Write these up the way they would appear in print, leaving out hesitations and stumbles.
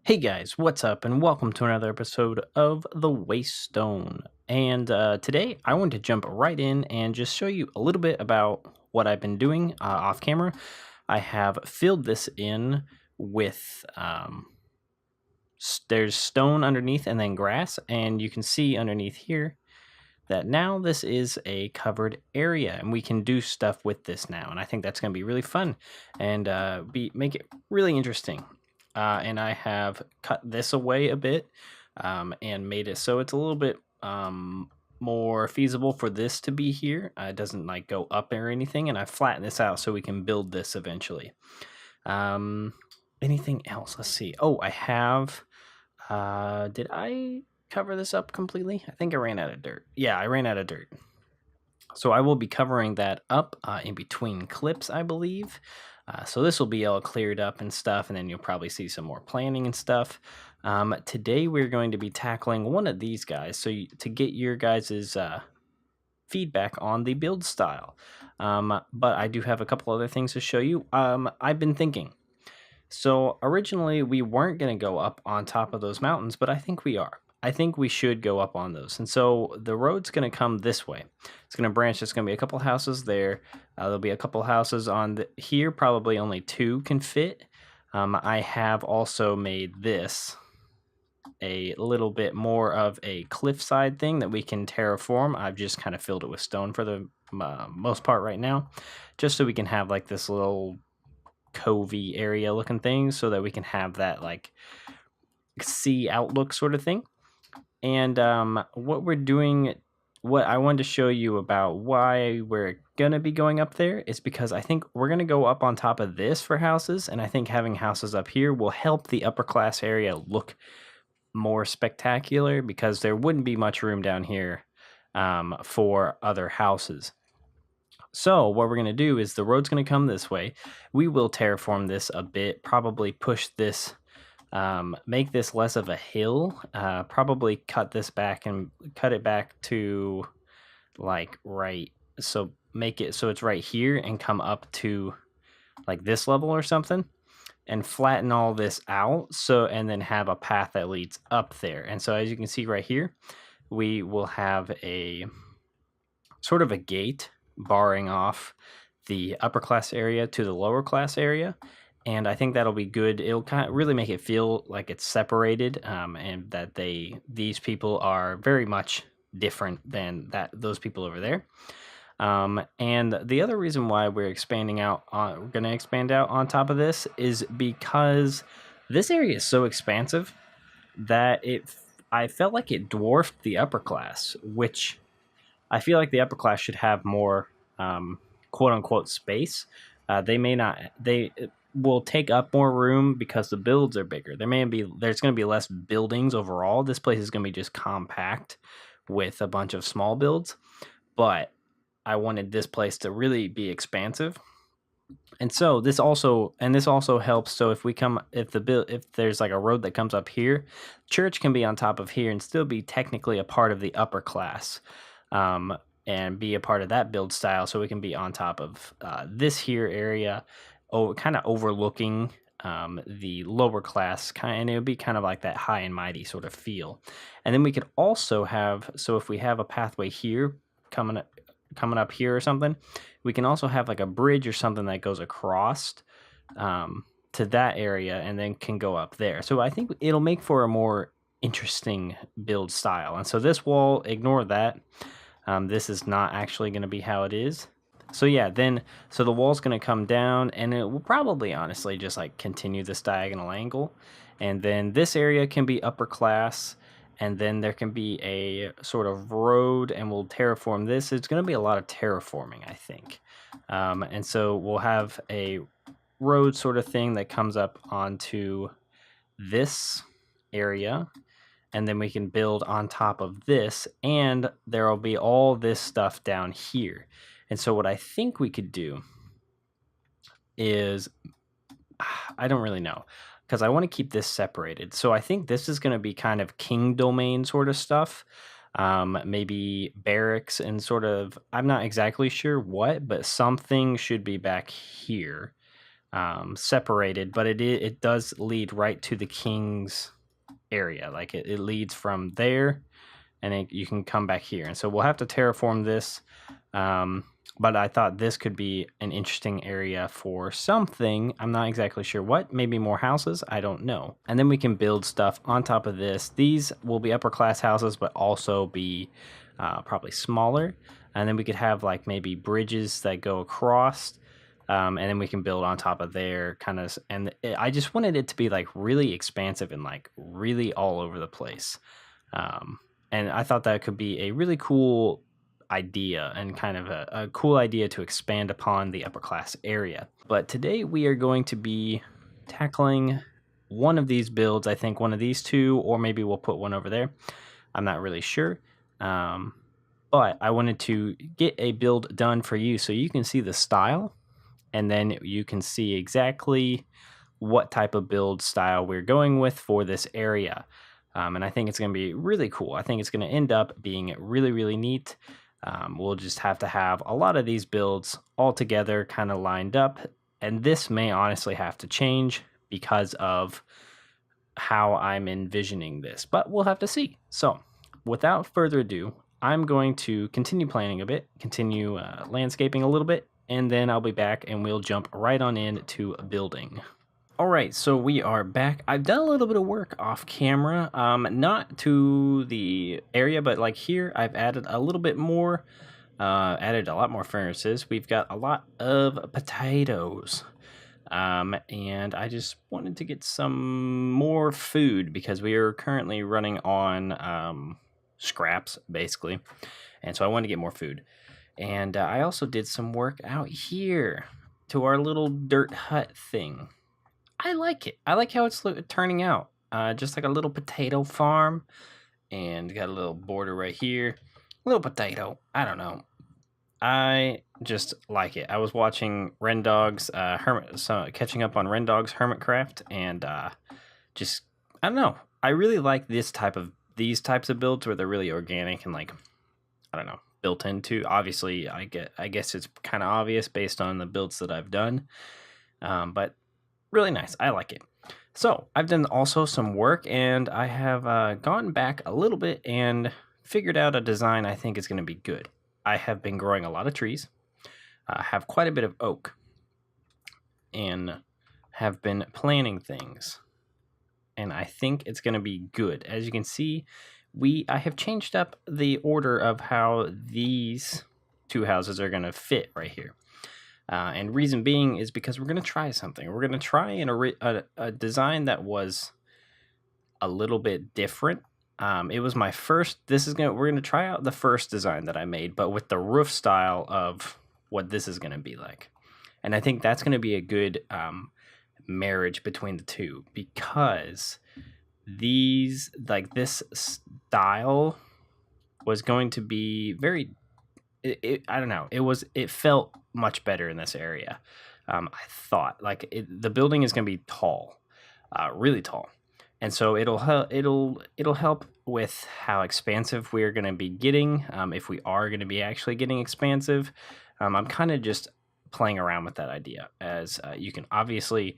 Hey guys, what's up, and welcome to another episode of the Waystone. And today I want to jump right in and just show you a little bit about what I've been doing off camera. I have filled this in with there's stone underneath and then grass, and you can see underneath here that now this is a covered area, and we can do stuff with this now. And I think that's going to be really fun and make it really interesting. And I have cut this away a bit and made it so it's a little bit more feasible for this to be here. It doesn't like go up or anything, and I flattened this out so we can build this eventually. Anything else? Let's see. Oh, I have. Did I cover this up completely? I think I ran out of dirt. Yeah, I ran out of dirt. So I will be covering that up in between clips, I believe. So this will be all cleared up and stuff, and then you'll probably see some more planning and stuff. Today we're going to be tackling one of these guys, so to get your guys' feedback on the build style. But I do have a couple other things to show you. I've been thinking. So originally we weren't going to go up on top of those mountains, but I think we are. I think we should go up on those. And so the road's going to come this way. It's going to branch. There's going to be a couple houses there. There'll be a couple houses on here. Probably only two can fit. I have also made this a little bit more of a cliffside thing that we can terraform. I've just kind of filled it with stone for the most part right now, just so we can have like this little covey area looking thing, so that we can have that like sea outlook sort of thing. And what we're doing, what I wanted to show you about why we're going to be going up there is because I think we're going to go up on top of this for houses. And I think having houses up here will help the upper class area look more spectacular, because there wouldn't be much room down here for other houses. So what we're going to do is the road's going to come this way. We will terraform this a bit, probably push this, make this less of a hill, probably cut this back and cut it back to like right. So make it so it's right here and come up to like this level or something, and flatten all this out. So, and then have a path that leads up there. And so as you can see right here, we will have a sort of a gate barring off the upper class area to the lower class area. And I think that'll be good. It'll kind of really make it feel like it's separated, and that these people are very much different than those people over there. And the other reason why we're going to expand out on top of this is because this area is so expansive that I felt like it dwarfed the upper class, which I feel like the upper class should have more quote unquote space. They will take up more room because the builds are bigger. There's going to be less buildings overall. This place is going to be just compact with a bunch of small builds, but I wanted this place to really be expansive. And so this also helps. So if there's like a road that comes up here, church can be on top of here and still be technically a part of the upper class, and be a part of that build style. So we can be on top of this here area, kind of overlooking the lower class, and it would be kind of like that high and mighty sort of feel. And then we could also have, so if we have a pathway here coming up here or something, we can also have like a bridge or something that goes across to that area and then can go up there. So I think it'll make for a more interesting build style. And so this wall, ignore that. This is not actually going to be how it is. So yeah, so the wall's going to come down, and it will probably honestly just like continue this diagonal angle. And then this area can be upper class, and then there can be a sort of road, and we'll terraform this. It's going to be a lot of terraforming, I think. And so we'll have a road sort of thing that comes up onto this area, and then we can build on top of this, and there will be all this stuff down here. And so what I think we could do is, I don't really know, because I want to keep this separated. So I think this is going to be kind of king domain sort of stuff. Maybe barracks and sort of, I'm not exactly sure what, but something should be back here. separated, but it does lead right to the king's area. Like it leads from there, and you can come back here. And so we'll have to terraform this. But I thought this could be an interesting area for something. I'm not exactly sure what. Maybe more houses. I don't know. And then we can build stuff on top of this. These will be upper class houses, but also be probably smaller. And then we could have like maybe bridges that go across. And then we can build on top of there kind of. And I just wanted it to be like really expansive and like really all over the place. And I thought that could be a really cool idea and kind of a cool idea to expand upon the upper class area. But today we are going to be tackling one of these builds. I think one of these two, or maybe we'll put one over there. I'm not really sure. But I wanted to get a build done for you so you can see the style, and then you can see exactly what type of build style we're going with for this area. And I think it's going to be really cool. I think it's going to end up being really, really neat. We'll just have to have a lot of these builds all together kind of lined up. And this may honestly have to change because of how I'm envisioning this, but we'll have to see. So without further ado, I'm going to continue planning a bit, continue landscaping a little bit, and then I'll be back and we'll jump right on into building. All right, so we are back. I've done a little bit of work off camera, not to the area, but like here, I've added a little bit more, added a lot more furnaces. We've got a lot of potatoes, and I just wanted to get some more food because we are currently running on scraps, basically, and so I wanted to get more food. And I also did some work out here to our little dirt hut thing. I like it. I like how it's turning out. Just like a little potato farm. And got a little border right here. Little potato. I don't know. I just like it. I was watching Rendog's catching up on Rendog's Hermitcraft, and just I don't know. I really like these types of builds where they're really organic and like I don't know, built into. Obviously, I guess it's kind of obvious based on the builds that I've done. But really nice. I like it. So I've done also some work, and I have gone back a little bit and figured out a design I think is going to be good. I have been growing a lot of trees. I have quite a bit of oak, and have been planting things. And I think it's going to be good. As you can see, I have changed up the order of how these two houses are going to fit right here. And reason being is because we're going to try something. We're going to try a design that was a little bit different. It was my first. We're going to try out the first design that I made, but with the roof style of what this is going to be like. And I think that's going to be a good marriage between the two, because this style was going to be very. I don't know. It felt much better in this area. I thought the building is going to be tall, really tall, and so it'll help with how expansive we're going to be getting. If we are going to be actually getting expansive, I'm kind of just playing around with that idea, as you can obviously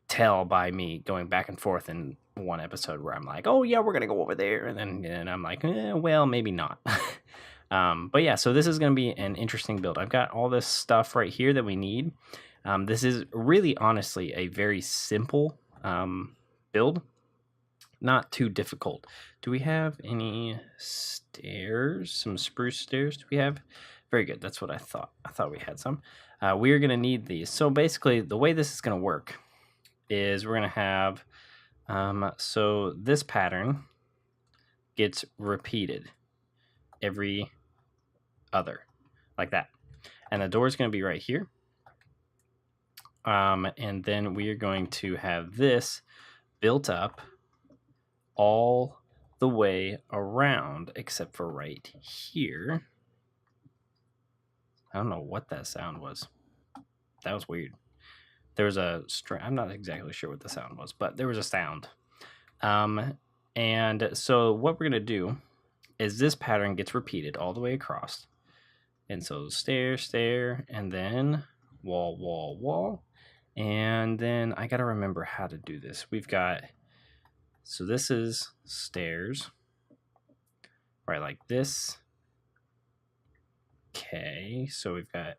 tell by me going back and forth in one episode where I'm like, oh yeah, we're going to go over there, and then I'm like, well, maybe not. But yeah, so this is going to be an interesting build. I've got all this stuff right here that we need. This is really honestly a very simple build, not too difficult. Do we have any stairs? Some spruce stairs? Do we have? Very good. That's what I thought. I thought we had some. We're going to need these. So basically, the way this is going to work is we're going to have, so this pattern gets repeated every other, like that, and the door is going to be right here, and then we are going to have this built up all the way around except for right here. I don't know what that sound was. That was weird. There was a I'm not exactly sure what the sound was, but there was a sound. And so what we're going to do is this pattern gets repeated all the way across. And so stair, stair, and then wall, wall, wall. And then I got to remember how to do this. We've got, so this is stairs, right, like this. Okay, so we've got,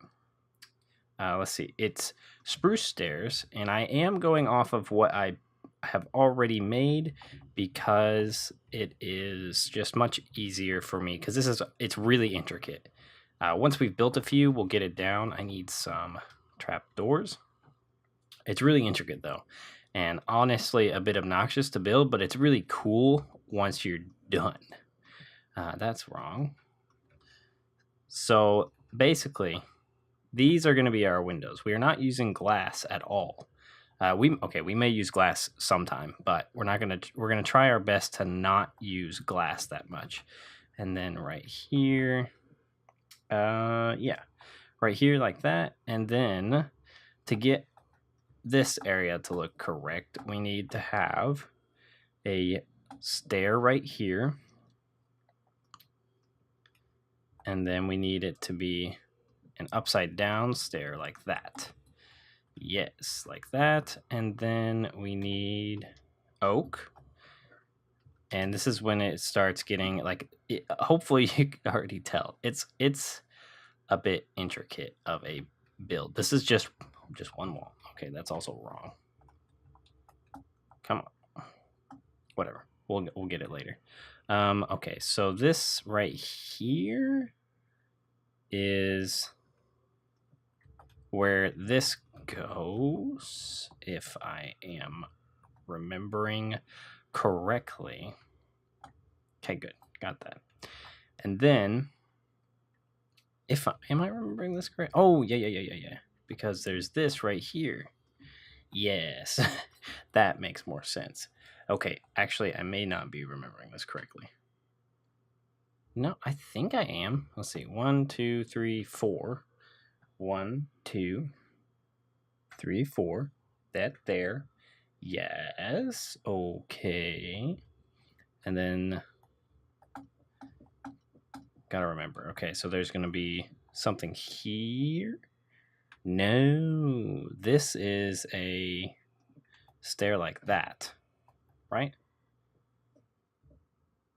let's see, it's spruce stairs, and I am going off of what I have already made because it is just much easier for me, because it's really intricate. Once we've built a few, we'll get it down. I need some trap doors. It's really intricate though, and honestly a bit obnoxious to build, but it's really cool once you're done. That's wrong. So basically, these are going to be our windows. We are not using glass at all. We may use glass sometime, but we're gonna try our best to not use glass that much. And then right here, right here like that. And then to get this area to look correct, we need to have a stair right here. And then we need it to be an upside down stair like that. Yes, like that. And then we need oak. And this is when it starts getting like, hopefully you can already tell. It's a bit intricate of a build. This is just one wall. Okay, that's also wrong. Come on. Whatever. We'll get it later. Okay, so this right here is where this goes, if I am remembering correctly. Okay, good. Got that. And then, am I remembering this correct? Oh, yeah. Because there's this right here. Yes, that makes more sense. Okay, actually, I may not be remembering this correctly. No, I think I am. Let's see. 1, 2, 3, 4. 1, 2, 3, 4. That there. Yes. Okay. And then gotta remember. Okay, so there's gonna be something here. No, this is a stair like that, right?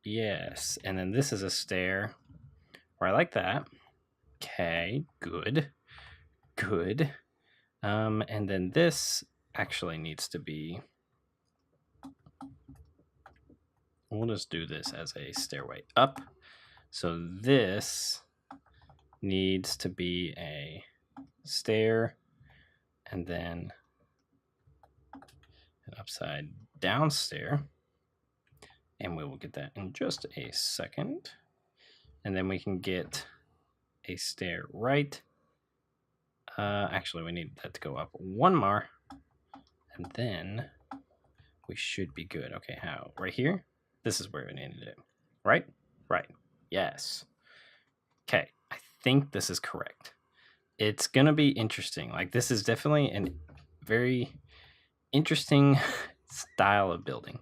Yes, and then this is a stair right like that. Okay, good. And then this actually needs to be, we'll just do this as a stairway up. So this needs to be a stair and then an upside down stair. And we will get that in just a second. And then we can get a stair right. Actually, we need that to go up one more. And then we should be good. Okay, how? Right here? This is where we needed it. Right? Right. Yes. Okay, I think this is correct. It's going to be interesting. Like, this is definitely a very interesting style of building.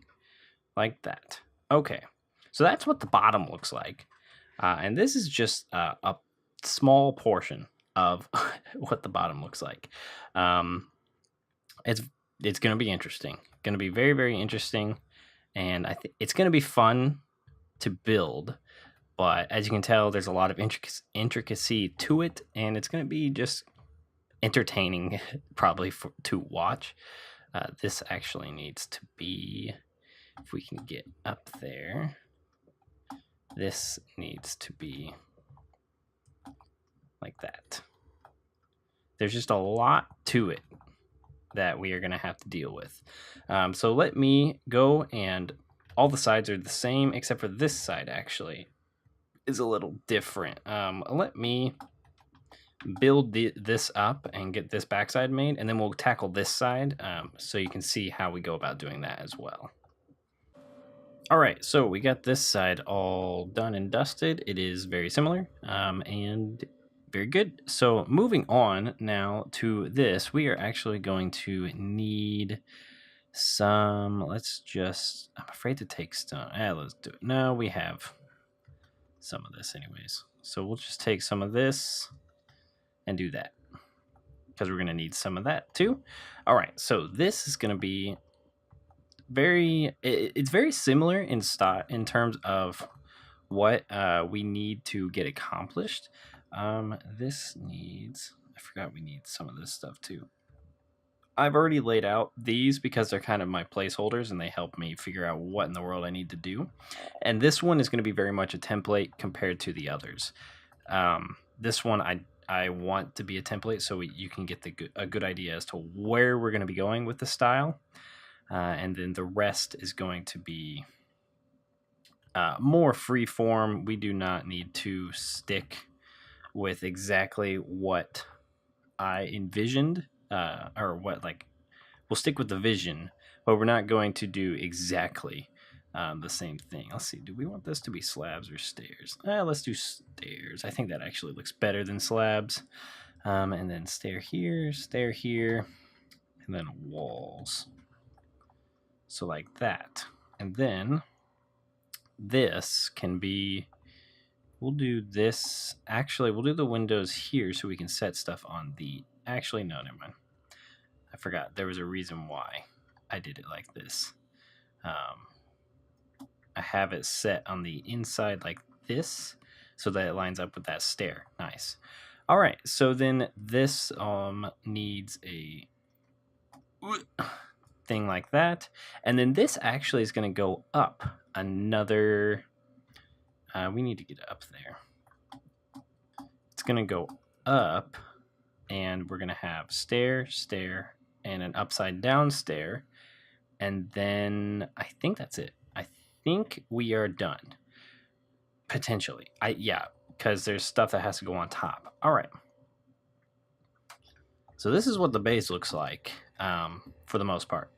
Like that. Okay, so that's what the bottom looks like. And this is just a small portion of what the bottom looks like. It's going to be interesting. Going to be very, very interesting. And I think it's going to be fun to build. But as you can tell, there's a lot of intricacy to it. And it's going to be just entertaining probably to watch. This actually needs to be, if we can get up there, this needs to be like that. There's just a lot to it that we are going to have to deal with. So let me go, and all the sides are the same except for this side actually is a little different. Let me build this up and get this backside made, and then we'll tackle this side so you can see how we go about doing that as well. All right, so we got this side all done and dusted. It is very similar and very good. So moving on now to this, we are actually going to need some, I'm afraid to take stone. Let's do it. No, we have some of this anyways. So we'll just take some of this and do that. because we're going to need some of that too. All right, so this is going to be it's very similar in style in terms of what we need to get accomplished. This needs, I forgot we need some of this stuff too. I've already laid out these because they're kind of my placeholders and they help me figure out what in the world I need to do. And this one is going to be very much a template compared to the others. This one I want to be a template so you can get a good idea as to where we're going to be going with the style. And then the rest is going to be more free form. We do not need to stick with exactly what I envisioned, or what, like, we'll stick with the vision, but we're not going to do exactly the same thing. Let's see, do we want this to be slabs or stairs? Let's do stairs. I think that actually looks better than slabs. And then stair here, and then walls. So like that. And then this can be, we'll do this. Actually, we'll do the windows here so we can set stuff on the, actually, no, never mind. I forgot. There was a reason why I did it like this. I have it set on the inside like this so that it lines up with that stair. Nice. All right, so then this needs a thing like that. And then this actually is going to go up another, we need to get up there. It's going to go up, and we're going to have stair, stair, and an upside down stair. And then I think that's it. I think we are done. Potentially. Yeah, because there's stuff that has to go on top. All right. So this is what the base looks like for the most part.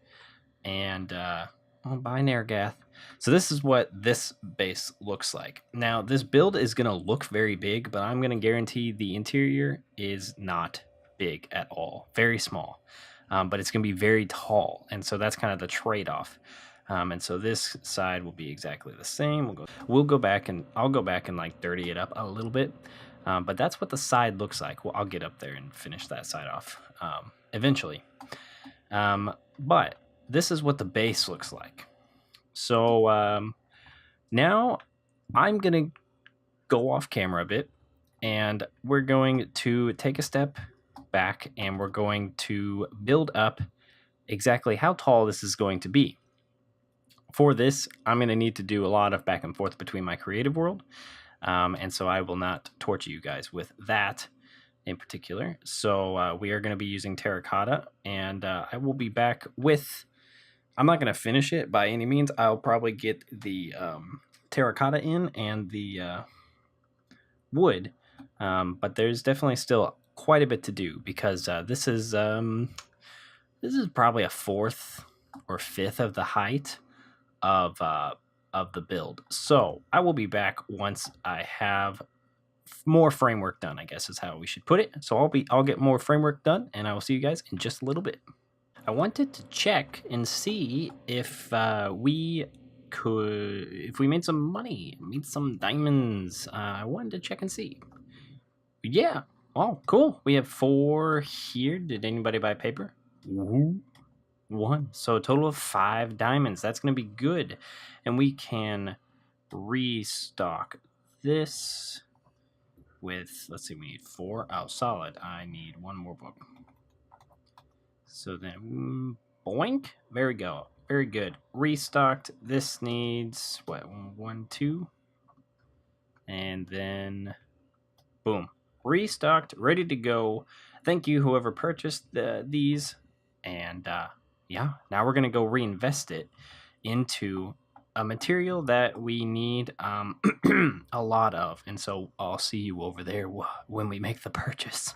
And bye, Nergath. So this is what this base looks like. Now, this build is going to look very big, but I'm going to guarantee the interior is not big at all. Very small. But it's going to be very tall. And so that's kind of the trade-off. And so this side will be exactly the same. We'll go back and I'll go back and like dirty it up a little bit. But that's what the side looks like. Well, I'll get up there and finish that side off eventually. But this is what the base looks like. So now I'm going to go off camera a bit, and we're going to take a step back, and we're going to build up exactly how tall this is going to be. For this, I'm going to need to do a lot of back and forth between my creative world, and so I will not torture you guys with that in particular. So we are going to be using terracotta, and I will be back with, I'm not going to finish it by any means. I'll probably get the terracotta in and the wood, but there's definitely still quite a bit to do because this is probably a fourth or fifth of the height of the build. So I will be back once I have more framework done, I guess is how we should put it. So I'll get more framework done, and I will see you guys in just a little bit. I wanted to check and see if we made some money, made some diamonds. I wanted to check and see. Yeah. Oh, cool. We have 4 here. Did anybody buy paper? Ooh. 1. So a total of 5 diamonds. That's going to be good. And we can restock this with, let's see, we need 4. Oh, solid. I need 1 more book. So then, boink. There we go. Very good. Restocked. This needs, what, 1, 2? And then, boom. Restocked. Ready to go. Thank you, whoever purchased these. And, yeah, now we're going to go reinvest it into a material that we need a lot of. And so I'll see you over there when we make the purchase.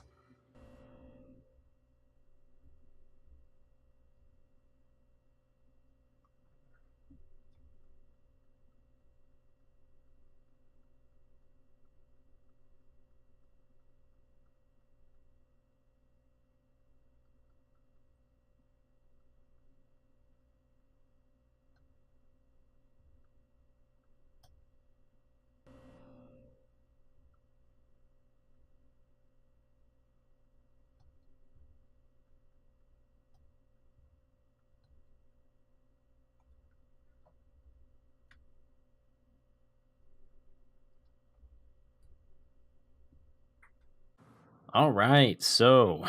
All right, so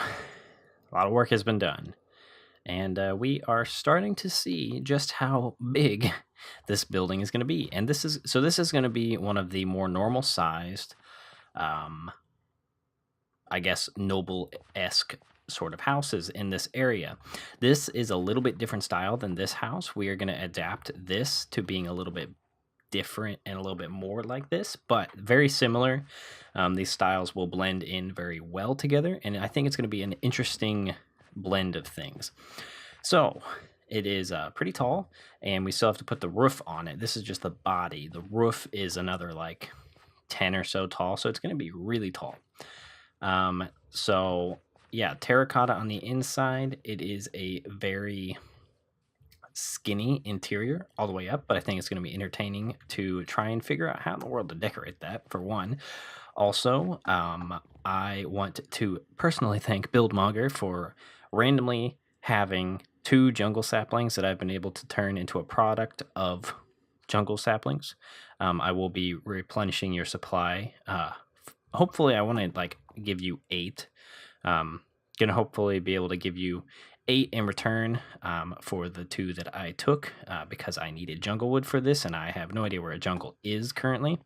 a lot of work has been done, and we are starting to see just how big this building is going to be. And this is going to be one of the more normal sized, I guess, noble-esque sort of houses in this area. This is a little bit different style than this house. We are going to adapt this to being a little bit different and a little bit more like this, but very similar. These styles will blend in very well together, and I think it's going to be an interesting blend of things. So it is pretty tall, and we still have to put the roof on it. This is just the body. The roof is another like 10 or so tall, so it's going to be really tall. So yeah, terracotta on the inside. It is a very skinny interior all the way up, but I think it's going to be entertaining to try and figure out how in the world to decorate that, for one. Also, I want to personally thank Buildmonger for randomly having 2 jungle saplings that I've been able to turn into a product of jungle saplings. I will be replenishing your supply. Hopefully, I want to like give you 8. Gonna hopefully be able to give you 8 in return for the 2 that I took because I needed jungle wood for this, and I have no idea where a jungle is currently.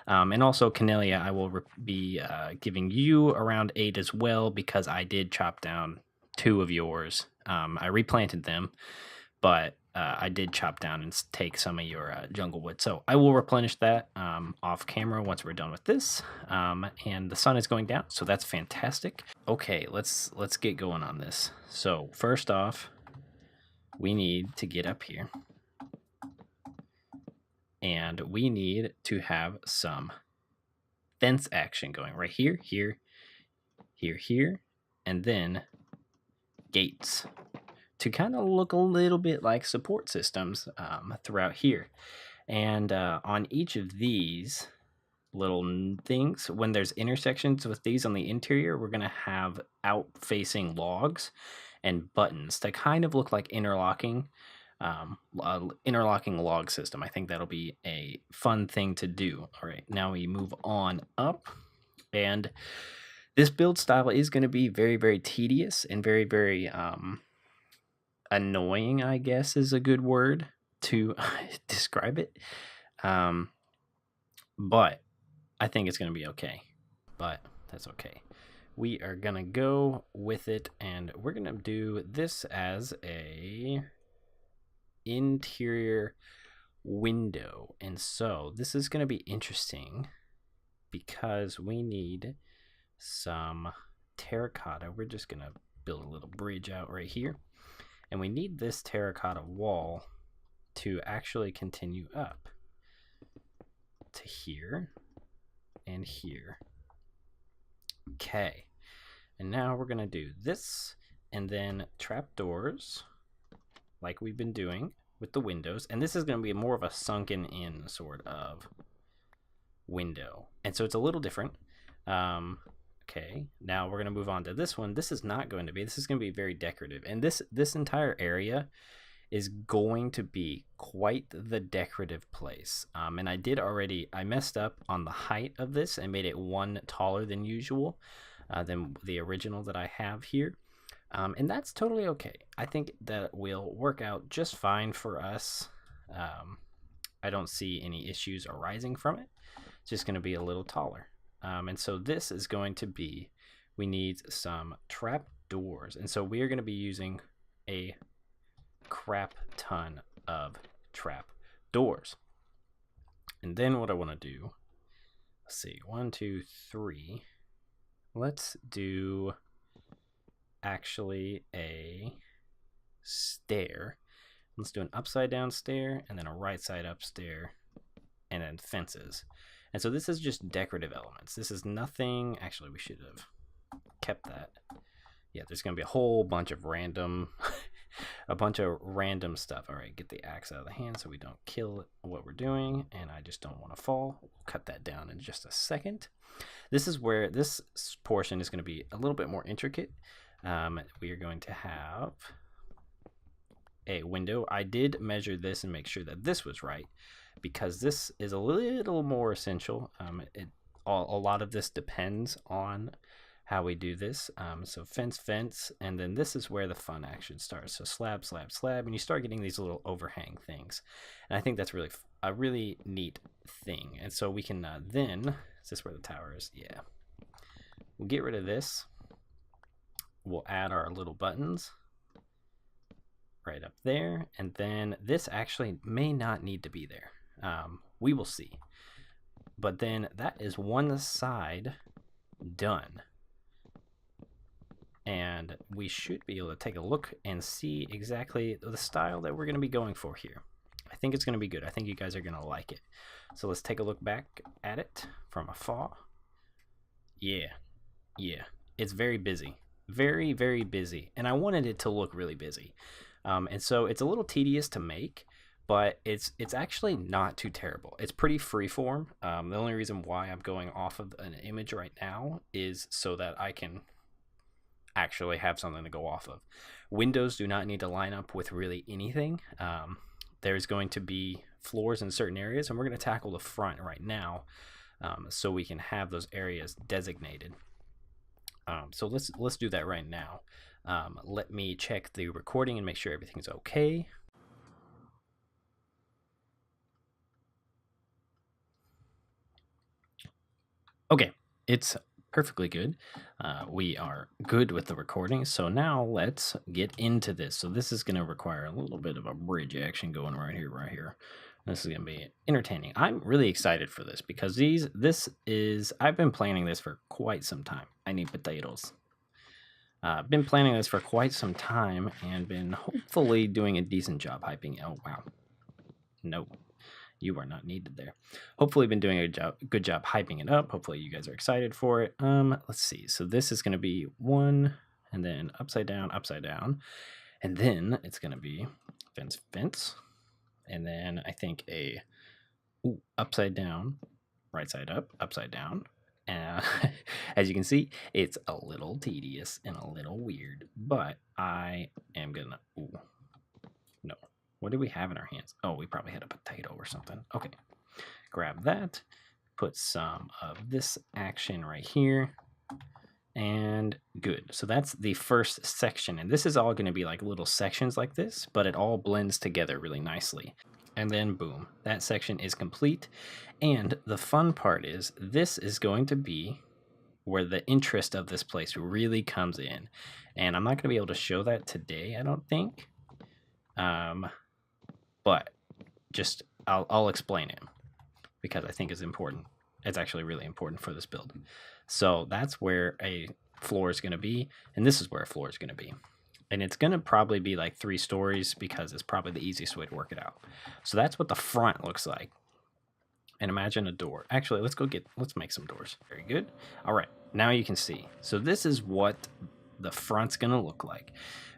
And also Kanelia, I will be giving you around 8 as well because I did chop down 2 of yours. I replanted them, but I did chop down and take some of your jungle wood. So I will replenish that off camera once we're done with this. And the sun is going down, so that's fantastic. Okay, let's get going on this. So first off, we need to get up here. And we need to have some fence action going right here, here, here, here, and then gates to kind of look a little bit like support systems throughout here. And on each of these little things, when there's intersections with these on the interior, we're going to have out-facing logs and buttons that kind of look like interlocking log system. I think that'll be a fun thing to do. All right, now we move on up, and this build style is going to be very, very tedious and very, very annoying, I guess is a good word to describe it. But I think it's going to be okay. But that's okay. We are going to go with it, and we're going to do this as a interior window. And so this is going to be interesting because we need some terracotta. We're just going to build a little bridge out right here. And we need this terracotta wall to actually continue up to here and here. Okay. And now we're going to do this and then trapdoors like we've been doing with the windows. And this is going to be more of a sunken in sort of window. And so it's a little different. Okay, now we're going to move on to this one. This is not going to be, this is going to be very decorative. And this entire area is going to be quite the decorative place. And I messed up on the height of this and made it 1 taller than usual, than the original that I have here. And that's totally okay. I think that will work out just fine for us. I don't see any issues arising from it. It's just going to be a little taller. And so this is going to be, we need some trap doors. And so we are going to be using a crap ton of trap doors. And then what I want to do, let's see, 1, 2, 3. Let's do actually a stair. Let's do an upside down stair and then a right side up stair and then fences. And so this is just decorative elements. This is nothing, actually we should have kept that. Yeah, there's gonna be a whole bunch of random, stuff. All right, get the axe out of the hand so we don't kill what we're doing, and I just don't want to fall. We'll cut that down in just a second. This is where this portion is gonna be a little bit more intricate. We are going to have a window. I did measure this and make sure that this was right, because this is a little more essential. A lot of this depends on how we do this. So fence, fence, and then this is where the fun action starts. So slab, slab, slab, and you start getting these little overhang things. And I think that's really a really neat thing. And so we can then, is this where the tower is? Yeah. We'll get rid of this. We'll add our little buttons right up there. And then this actually may not need to be there. We will see. But then that is one side done. And we should be able to take a look and see exactly the style that we're going to be going for here. I think it's going to be good. I think you guys are going to like it. So let's take a look back at it from afar. Yeah. It's very busy. Very, very busy. And I wanted it to look really busy. And so it's a little tedious to make, but it's actually not too terrible. It's pretty freeform. The only reason why I'm going off of an image right now is so that I can actually have something to go off of. Windows do not need to line up with really anything. There's going to be floors in certain areas, and we're going to tackle the front right now, so we can have those areas designated. So let's do that right now. Let me check the recording and make sure everything's okay. Okay, it's perfectly good. We are good with the recording, so now let's get into this. So this is going to require a little bit of a bridge action going right here. This is going to be entertaining. I'm really excited for this because I've been planning this for quite some time. I need potatoes. I've been planning this for quite some time and been hopefully doing a decent job hyping. Oh, wow. Nope. You are not needed there. Hopefully been doing a good job hyping it up. Hopefully you guys are excited for it. Let's see. So this is going to be 1, and then upside down, and then it's going to be fence, fence, and then I think a upside down, right side up, upside down. As you can see, it's a little tedious and a little weird, but I am gonna. No. What do we have in our hands? Oh, we probably had a potato or something. Okay. Grab that. Put some of this action right here. And good. So that's the first section. And this is all going to be like little sections like this, but it all blends together really nicely. And then boom, that section is complete. And the fun part is this is going to be where the interest of this place really comes in. And I'm not going to be able to show that today, I don't think. But just I'll explain it because I think it's important. It's actually really important for this build. So that's where a floor is going to be, and this is where a floor is going to be. And it's going to probably be like 3 stories because it's probably the easiest way to work it out. So that's what the front looks like. And imagine a door. Actually, let's make some doors. Very good. All right, now you can see. So this is what the front's going to look like.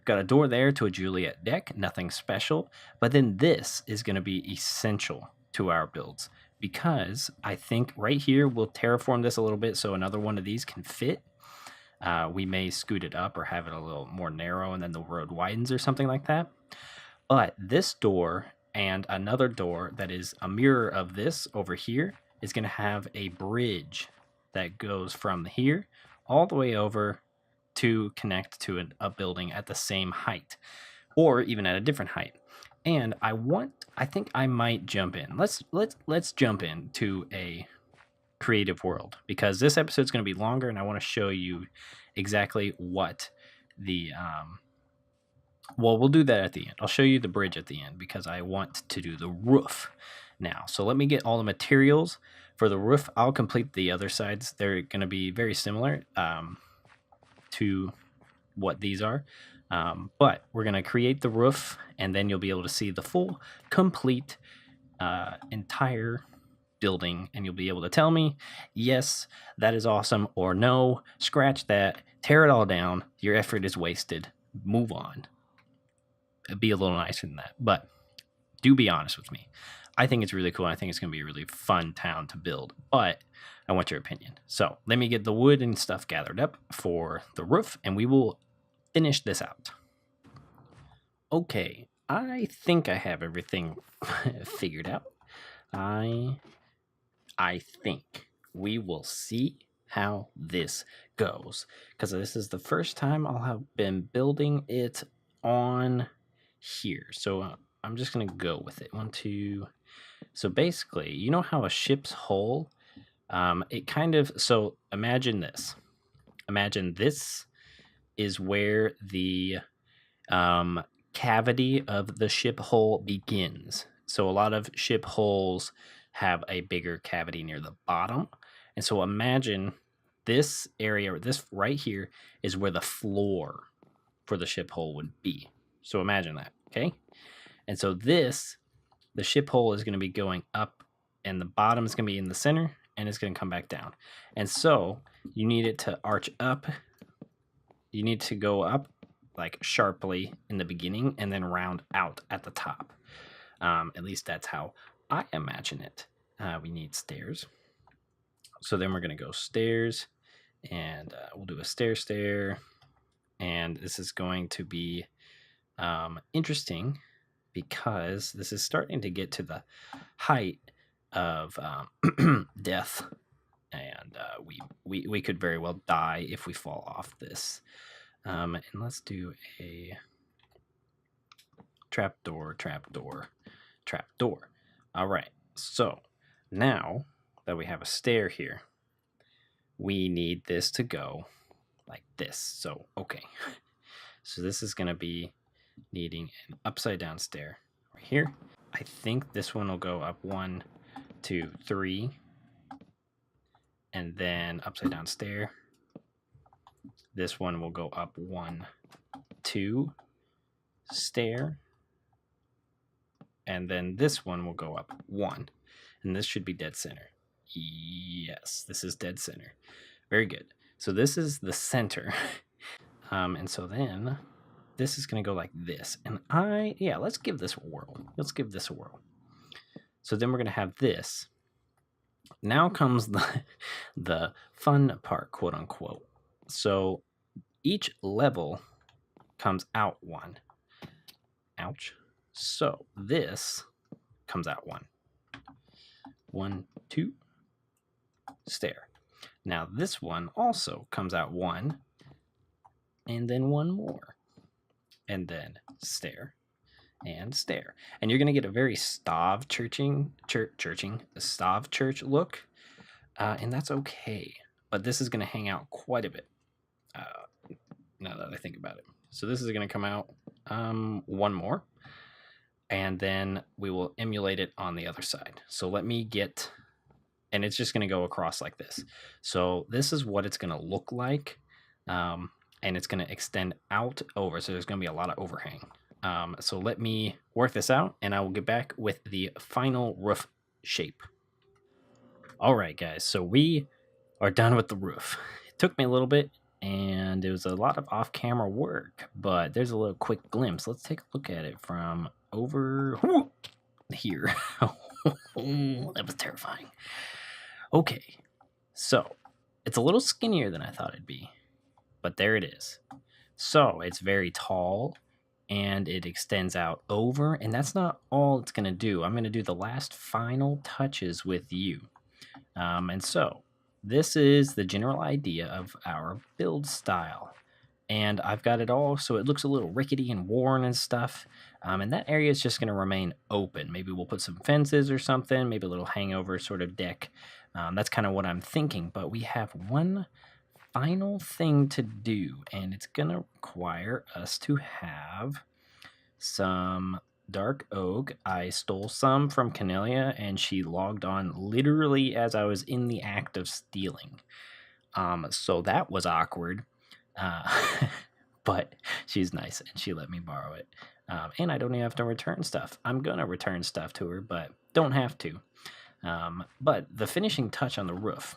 Got a door there to a Juliet deck, nothing special, but then this is going to be essential to our builds because I think right here we'll terraform this a little bit so another one of these can fit. We may scoot it up or have it a little more narrow and then the road widens or something like that. But this door and another door that is a mirror of this over here is going to have a bridge that goes from here all the way over to connect to a building at the same height or even at a different height. And I think I might jump in. Let's jump into a creative world because this episode's going to be longer and I want to show you exactly what the well, we'll do that at the end. I'll show you the bridge at the end because I want to do the roof now. So let me get all the materials for the roof. I'll complete the other sides. They're going to be very similar to what these are, but we're going to create the roof and then you'll be able to see the full complete entire building and you'll be able to tell me yes, that is awesome, or no, scratch that, tear it all down, your effort is wasted, move on. It'd be a little nicer than that, but do be honest with me. I think it's really cool. I think it's going to be a really fun town to build, but I want your opinion. So let me get the wood and stuff gathered up for the roof, and we will finish this out. Okay, I think I have everything figured out. I think we will see how this goes, because this is the first time I'll have been building it on here. So I'm just going to go with it. 1, 2. So basically, you know how a ship's hull, it kind of, so imagine this. Imagine this is where the cavity of the ship hull begins. So a lot of ship hulls have a bigger cavity near the bottom. And so imagine this area, or this right here, is where the floor for the ship hull would be. So imagine that, okay? And so this, the ship hull is going to be going up, and the bottom is going to be in the center, and it's going to come back down. And so you need it to arch up. You need to go up like sharply in the beginning and then round out at the top. At least that's how I imagine it. We need stairs. So then we're going to go stairs, and we'll do a stair. And this is going to be interesting because this is starting to get to the height of death. And we could very well die if we fall off this. And let's do a trapdoor. All right, so now that we have a stair here, we need this to go like this. So, okay. So this is going to be needing an upside down stair right here. I think this one will go up 1, 2, 3, and then upside down stair. This one will go up 1, 2, stair. And then this one will go up 1. And this should be dead center. Yes, this is dead center. Very good. So this is the center. And so then this is going to go like this. And let's give this a whirl. So then we're going to have this. Now comes the fun part, quote unquote. So each level comes out 1. Ouch. So this comes out 1. 1, 2, stair. Now this one also comes out 1, and then 1 more, and then stair and stair. And you're going to get a very Stav church look, and that's okay. But this is going to hang out quite a bit now that I think about it. So this is going to come out 1 more, and then we will emulate it on the other side. So let me get, and it's just going to go across like this. So this is what it's going to look like, and it's going to extend out over. So there's going to be a lot of overhang. So let me work this out, and I will get back with the final roof shape. All right, guys. So we are done with the roof. It took me a little bit, and it was a lot of off-camera work, but there's a little quick glimpse. Let's take a look at it from over here. That was terrifying. Okay, so it's a little skinnier than I thought it'd be, but there it is. So it's very tall, and it extends out over, and that's not all it's going to do. I'm going to do the last final touches with you. And so this is the general idea of our build style. And I've got it all so it looks a little rickety and worn and stuff. And that area is just going to remain open. Maybe we'll put some fences or something, maybe a little hangover sort of deck. That's kind of what I'm thinking. But we have one final thing to do, and it's going to require us to have some dark oak. I stole some from Kanelia, and she logged on literally as I was in the act of stealing. So that was awkward. But she's nice, and she let me borrow it. And I don't even have to return stuff. I'm going to return stuff to her, but don't have to. But the finishing touch on the roof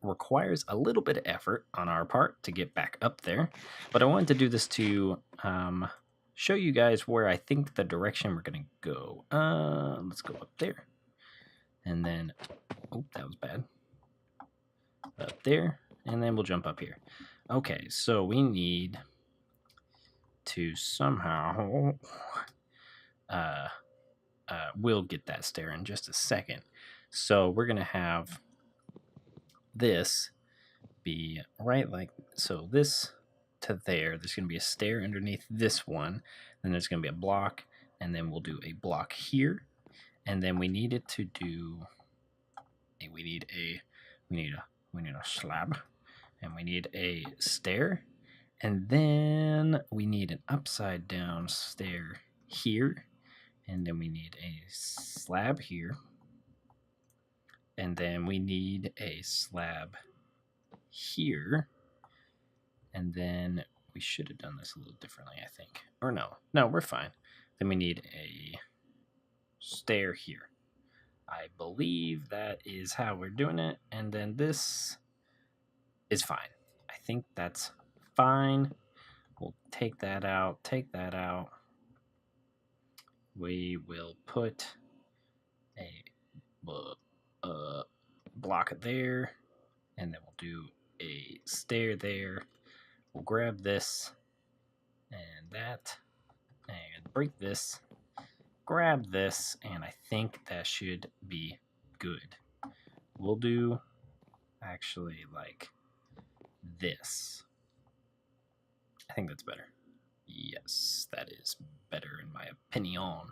requires a little bit of effort on our part to get back up there. But I wanted to do this to show you guys where I think the direction we're going to go. Let's go up there. And then, oh, that was bad. Up there. And then we'll jump up here. Okay, so we need to somehow... we'll get that stair in just a second. So we're going to have this be right like so. This to there. There's going to be a stair underneath this one. Then there's going to be a block, and then we'll do a block here, and then we need it to do. We need a slab, and we need a stair, and then we need an upside down stair here, and then we need a slab here, and then we need a slab here, and then we should have done this a little differently, I think. Or no, we're fine. Then we need a stair here. I believe that is how we're doing it, and then this is fine. I think that's fine. We'll take that out, We will put a block there, and then we'll do a stair there. We'll grab this and that and break this, grab this, and I think that should be good. We'll do actually like this. I think that's better. Yes, that is better in my opinion.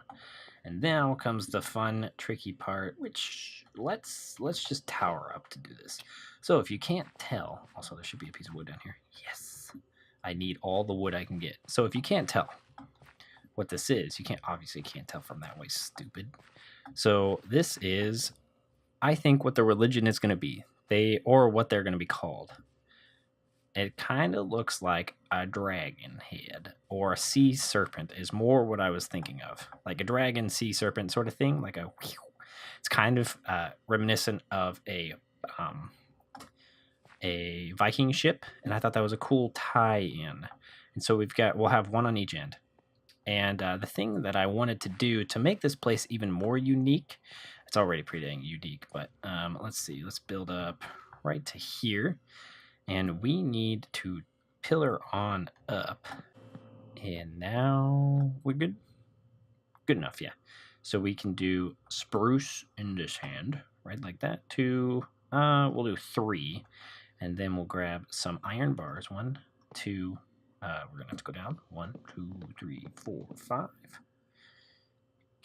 And now comes the fun, tricky part, which let's just tower up to do this. So if you can't tell, also there should be a piece of wood down here. Yes, I need all the wood I can get. So if you can't tell what this is, you obviously can't tell from that way, stupid. So this is, I think, what the religion is going to be. Or what they're going to be called. It kind of looks like a dragon head or a sea serpent is more what I was thinking of. Like a dragon sea serpent sort of thing. Like it's kind of reminiscent of a Viking ship. And I thought that was a cool tie-in. And so we'll have one on each end. And the thing that I wanted to do to make this place even more unique, it's already pretty dang unique, but let's see. Let's build up right to here. And we need to pillar on up. And now we're good. Good enough, yeah. So we can do spruce in this hand, right? Like that. We'll do 3. And then we'll grab some iron bars. 1, 2, we're going to have to go down. 1, 2, 3, 4, 5.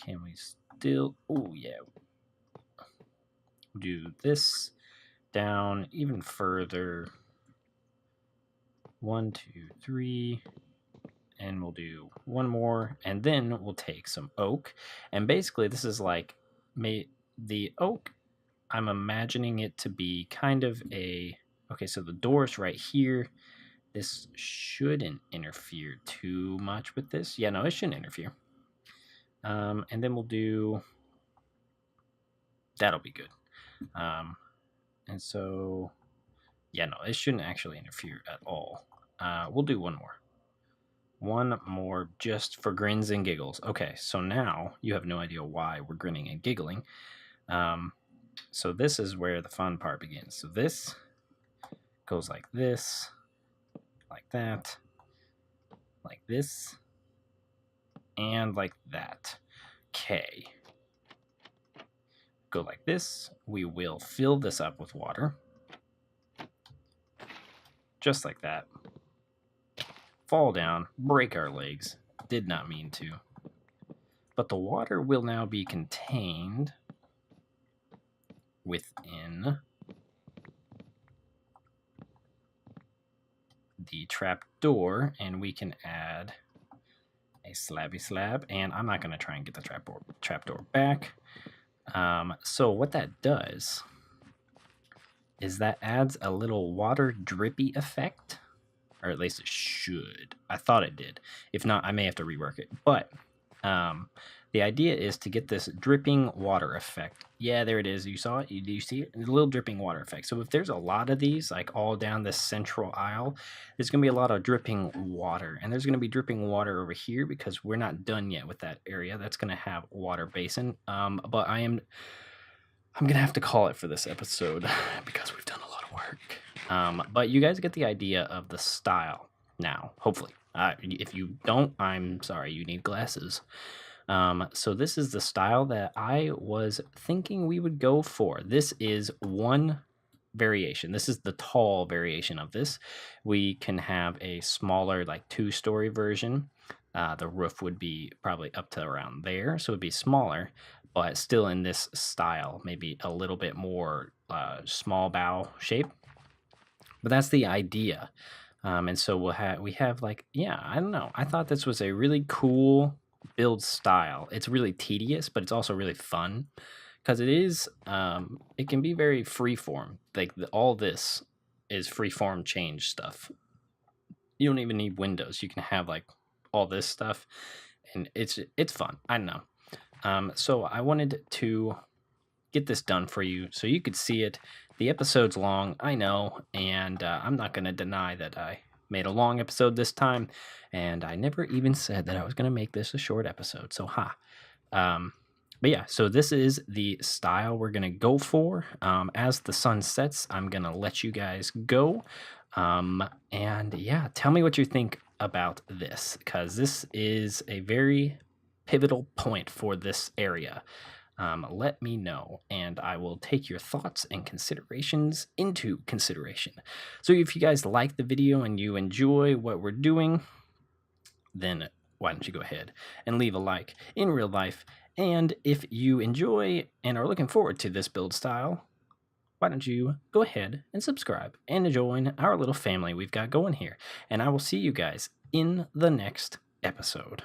Can we still... Oh, yeah. We'll do this down even further. 1, 2, 3, and we'll do one more, and then we'll take some oak. And basically, this is like the oak. I'm imagining it to be kind of okay. So the door's right here. This shouldn't interfere too much with this. Yeah, no, it shouldn't interfere. And then we'll do. That'll be good. And so. Yeah, no, it shouldn't actually interfere at all. We'll do one more. One more just for grins and giggles. Okay, so now you have no idea why we're grinning and giggling. So this is where the fun part begins. So this goes like this, like that, like this, and like that. Okay. Go like this. We will fill this up with water. Just like that. Fall down, break our legs. Did not mean to. But the water will now be contained within the trap door, and we can add a slabby slab. And I'm not going to try and get the trap door back. So what that does is that adds a little water drippy effect, or at least it should. I thought it did. If not, I may have to rework it. But the idea is to get this dripping water effect. Yeah, there it is. You saw it? You see it? A little dripping water effect. So if there's a lot of these, like all down this central aisle, there's going to be a lot of dripping water. And there's going to be dripping water over here because we're not done yet with that area. That's going to have water basin. But I'm going to have to call it for this episode because we've done a lot of work. But you guys get the idea of the style now, hopefully. If you don't, I'm sorry, you need glasses. So this is the style that I was thinking we would go for. This is one variation. This is the tall variation of this. We can have a smaller, like 2-story version. The roof would be probably up to around there, so it would be smaller, but still in this style, maybe a little bit more small bow shape. But that's the idea. And so we have like, yeah, I don't know. I thought this was a really cool build style. It's really tedious, but it's also really fun because it is. It can be very freeform. Like all this is freeform change stuff. You don't even need windows. You can have like all this stuff, and it's fun. I don't know. So I wanted to get this done for you so you could see it. The episode's long, I know, and I'm not going to deny that I made a long episode this time, and I never even said that I was going to make this a short episode, so but yeah, so this is the style we're going to go for. As the sun sets, I'm going to let you guys go, and yeah, tell me what you think about this, because this is a very pivotal point for this area. Let me know, and I will take your thoughts and considerations into consideration. So if you guys like the video and you enjoy what we're doing, then why don't you go ahead and leave a like in real life. And if you enjoy and are looking forward to this build style, why don't you go ahead and subscribe and join our little family we've got going here. And I will see you guys in the next episode.